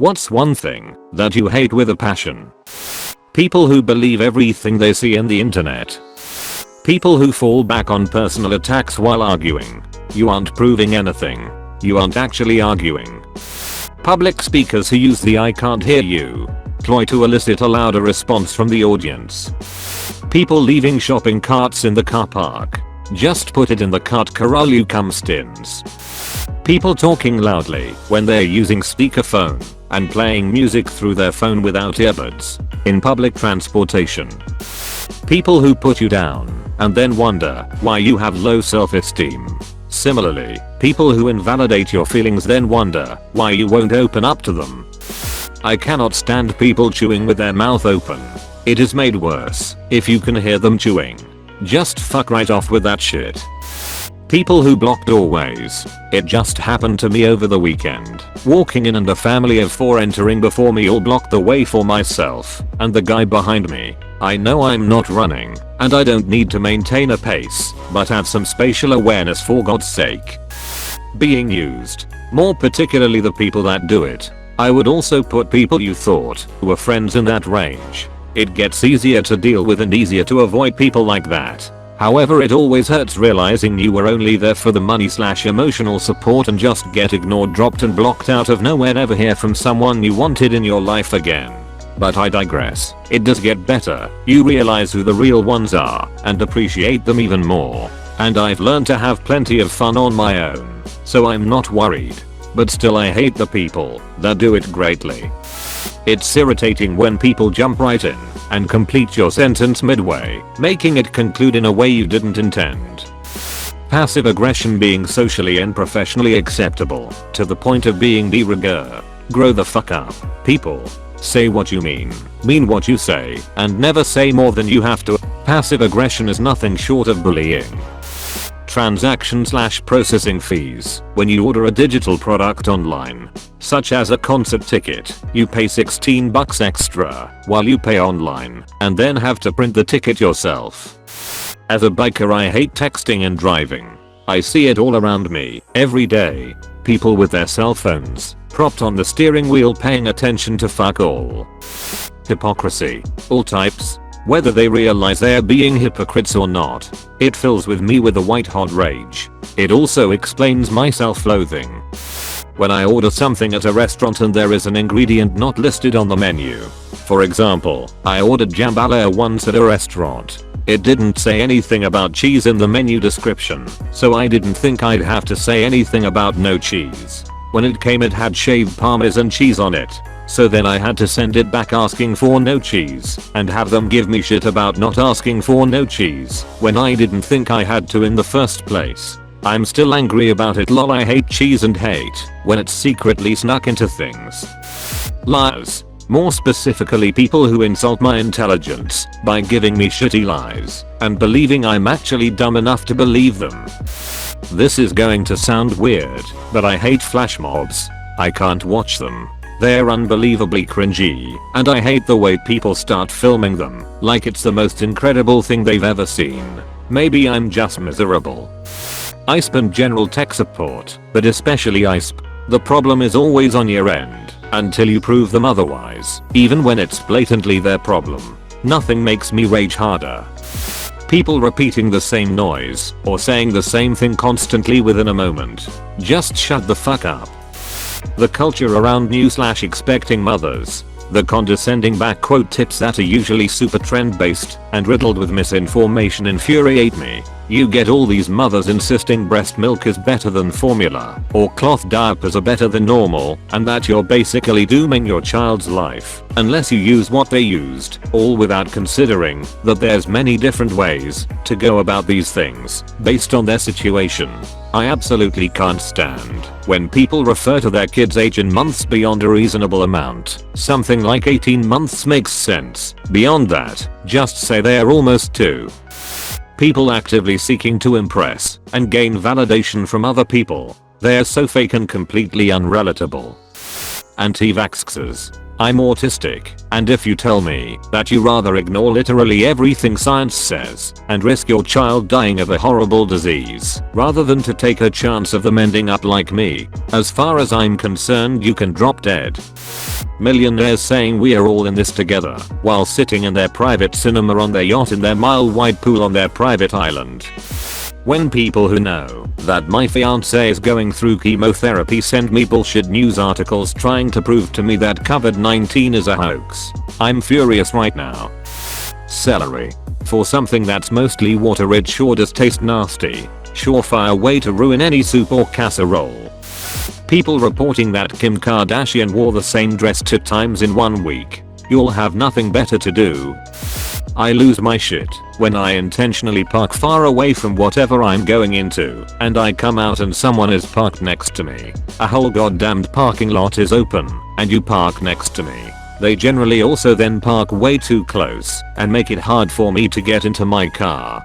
What's one thing that you hate with a passion? People who believe everything they see in the internet. People who fall back on personal attacks while arguing. You aren't proving anything. You aren't actually arguing. Public speakers who use the "I can't hear you" ploy to elicit a louder response from the audience. People leaving shopping carts in the car park. Just put it in the cart corral, you cum stins. People talking loudly when they're using speakerphone and playing music through their phone without earbuds in public transportation. People who put you down and then wonder why you have low self-esteem. Similarly, people who invalidate your feelings then wonder why you won't open up to them. I cannot stand people chewing with their mouth open. It is made worse if you can hear them chewing. Just fuck right off with that shit. People who block doorways. It just happened to me over the weekend. Walking in and a family of 4 entering before me all blocked the way for myself and the guy behind me. I know I'm not running and I don't need to maintain a pace, but have some spatial awareness for God's sake. Being used. More particularly the people that do it. I would also put people you thought were friends in that range. It gets easier to deal with and easier to avoid people like that. However, it always hurts realizing you were only there for the money/emotional support and just get ignored, dropped and blocked out of nowhere, never hear from someone you wanted in your life again. But I digress. It does get better. You realize who the real ones are and appreciate them even more. And I've learned to have plenty of fun on my own, so I'm not worried. But still, I hate the people that do it greatly. It's irritating when people jump right in and complete your sentence midway, making it conclude in a way you didn't intend. Passive aggression being socially and professionally acceptable to the point of being de rigueur. Grow the fuck up, people. Say what you mean what you say, and never say more than you have to. Passive aggression is nothing short of bullying. Transaction/processing fees. When you order a digital product online, such as a concert ticket, you pay $16 extra while you pay online and then have to print the ticket yourself. As a biker, I hate texting and driving. I see it all around me every day. People with their cell phones propped on the steering wheel paying attention to fuck all. Hypocrisy. All types. Whether they realize they are being hypocrites or not, it fills with me with a white hot rage. It also explains my self-loathing. When I order something at a restaurant and there is an ingredient not listed on the menu. For example, I ordered jambalaya once at a restaurant. It didn't say anything about cheese in the menu description, so I didn't think I'd have to say anything about no cheese. When it came, it had shaved Parmesan cheese on it. So then I had to send it back asking for no cheese and have them give me shit about not asking for no cheese when I didn't think I had to in the first place. I'm still angry about it, lol. I hate cheese and hate when it's secretly snuck into things. Liars. More specifically, people who insult my intelligence by giving me shitty lies and believing I'm actually dumb enough to believe them. This is going to sound weird, but I hate flash mobs. I can't watch them. They're unbelievably cringy, and I hate the way people start filming them like it's the most incredible thing they've ever seen. Maybe I'm just miserable. ISP and general tech support, but especially ISP. The problem is always on your end until you prove them otherwise, even when it's blatantly their problem. Nothing makes me rage harder. People repeating the same noise or saying the same thing constantly within a moment. Just shut the fuck up. The culture around new/expecting mothers. The condescending backquote tips that are usually super trend based and riddled with misinformation infuriate me. You get all these mothers insisting breast milk is better than formula or cloth diapers are better than normal, and that you're basically dooming your child's life unless you use what they used, all without considering that there's many different ways to go about these things based on their situation. I absolutely can't stand when people refer to their kids' age in months beyond a reasonable amount. Something like 18 months makes sense. Beyond that, just say they're almost 2. People actively seeking to impress and gain validation from other people. They're so fake and completely unrelatable. Anti-vaxxers. I'm autistic, and if you tell me that you rather ignore literally everything science says and risk your child dying of a horrible disease rather than to take a chance of them ending up like me, as far as I'm concerned you can drop dead. Millionaires saying we are all in this together while sitting in their private cinema on their yacht in their mile-wide pool on their private island. When people who know that my fiance is going through chemotherapy send me bullshit news articles trying to prove to me that COVID-19 is a hoax, I'm furious right now. Celery. For something that's mostly water it sure does taste nasty. Surefire way to ruin any soup or casserole. People reporting that Kim Kardashian wore the same dress 2 times in 1 week. You'll have nothing better to do. I lose my shit when I intentionally park far away from whatever I'm going into and I come out and someone is parked next to me. A whole goddamned parking lot is open and you park next to me. They generally also then park way too close and make it hard for me to get into my car.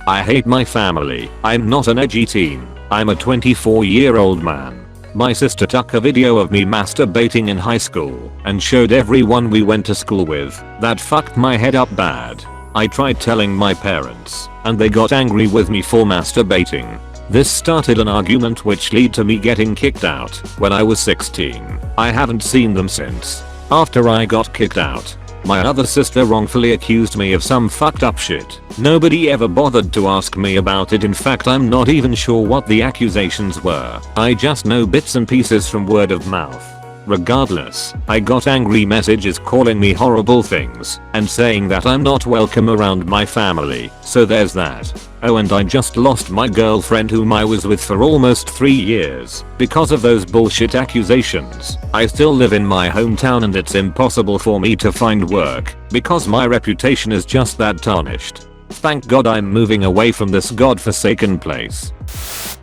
I hate my family. I'm not an edgy teen. I'm a 24-year-old man. My sister took a video of me masturbating in high school and showed everyone we went to school with. That fucked my head up bad. I tried telling my parents and they got angry with me for masturbating. This started an argument which led to me getting kicked out when I was 16. I haven't seen them since. After I got kicked out, my other sister wrongfully accused me of some fucked up shit. Nobody ever bothered to ask me about it. In fact, I'm not even sure what the accusations were. I just know bits and pieces from word of mouth. Regardless, I got angry messages calling me horrible things and saying that I'm not welcome around my family, so there's that. Oh, and I just lost my girlfriend whom I was with for almost 3 years because of those bullshit accusations. I still live in my hometown and it's impossible for me to find work because my reputation is just that tarnished. Thank God I'm moving away from this godforsaken place.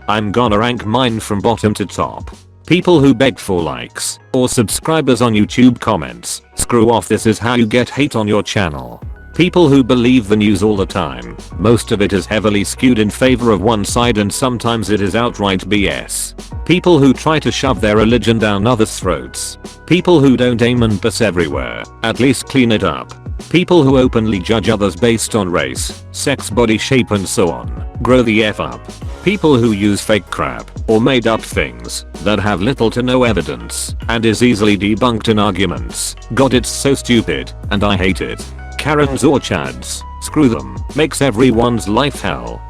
I'm gonna rank mine from bottom to top. People who beg for likes or subscribers on YouTube comments. Screw off, this is how you get hate on your channel. People who believe the news all the time. Most of it is heavily skewed in favor of one side and sometimes it is outright BS. People who try to shove their religion down others' throats. People who don't aim and piss everywhere, at least clean it up. People who openly judge others based on race, sex, body shape and so on. Grow the F up. People who use fake crap or made up things that have little to no evidence and is easily debunked in arguments. God, it's so stupid and I hate it. Karens or Chads, screw them, makes everyone's life hell.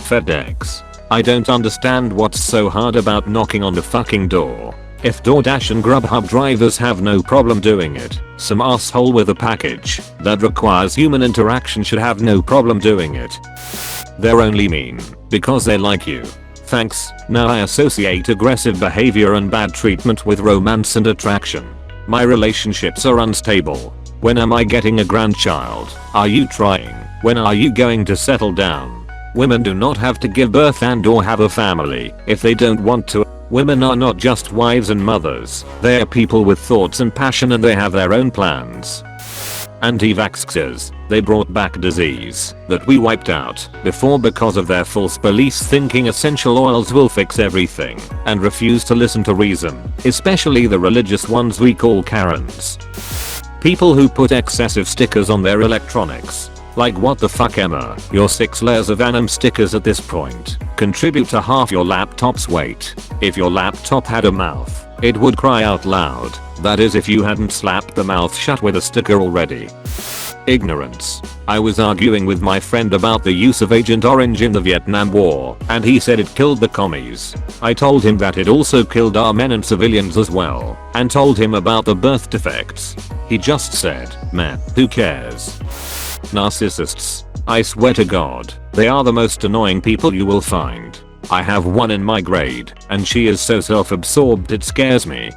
FedEx. I don't understand what's so hard about knocking on the fucking door. If DoorDash and Grubhub drivers have no problem doing it, some asshole with a package that requires human interaction should have no problem doing it. They're only mean because they like you. Thanks, now I associate aggressive behavior and bad treatment with romance and attraction. My relationships are unstable. When am I getting a grandchild? Are you trying? When are you going to settle down? Women do not have to give birth and or have a family if they don't want to. Women are not just wives and mothers. They are people with thoughts and passion and they have their own plans. Anti-vaxxers, they brought back disease that we wiped out before because of their false beliefs, thinking essential oils will fix everything and refuse to listen to reason, especially the religious ones we call Karens. People who put excessive stickers on their electronics. Like what the fuck, Emma? Your 6 layers of Venom stickers at this point contribute to half your laptop's weight. If your laptop had a mouth, it would cry out loud. That is if you hadn't slapped the mouth shut with a sticker already. Ignorance. I was arguing with my friend about the use of Agent Orange in the Vietnam War, and he said it killed the commies. I told him that it also killed our men and civilians as well, and told him about the birth defects. He just said, "Man, who cares?" Narcissists. I swear to God, they are the most annoying people you will find. I have one in my grade, and she is so self-absorbed it scares me.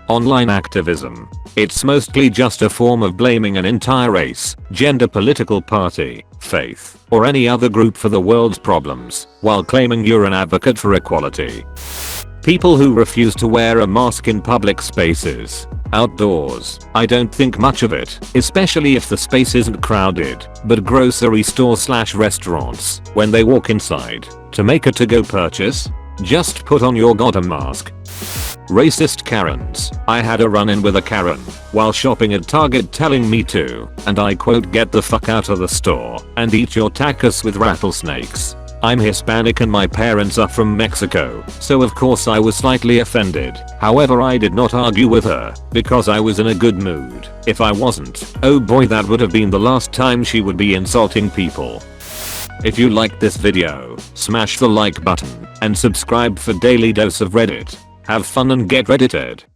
Online activism. It's mostly just a form of blaming an entire race, gender, political party, faith, or any other group for the world's problems, while claiming you're an advocate for equality. People who refuse to wear a mask in public spaces. Outdoors, I don't think much of it, especially if the space isn't crowded, but grocery stores/restaurants, when they walk inside to make a to-go purchase, just put on your goddamn mask. Racist Karens. I had a run-in with a Karen while shopping at Target telling me to, and I quote, "get the fuck out of the store and eat your tacos with rattlesnakes." I'm Hispanic and my parents are from Mexico, so of course I was slightly offended. However, I did not argue with her because I was in a good mood. If I wasn't, oh boy, that would have been the last time she would be insulting people. If you liked this video, smash the like button and subscribe for daily dose of Reddit. Have fun and get reddited.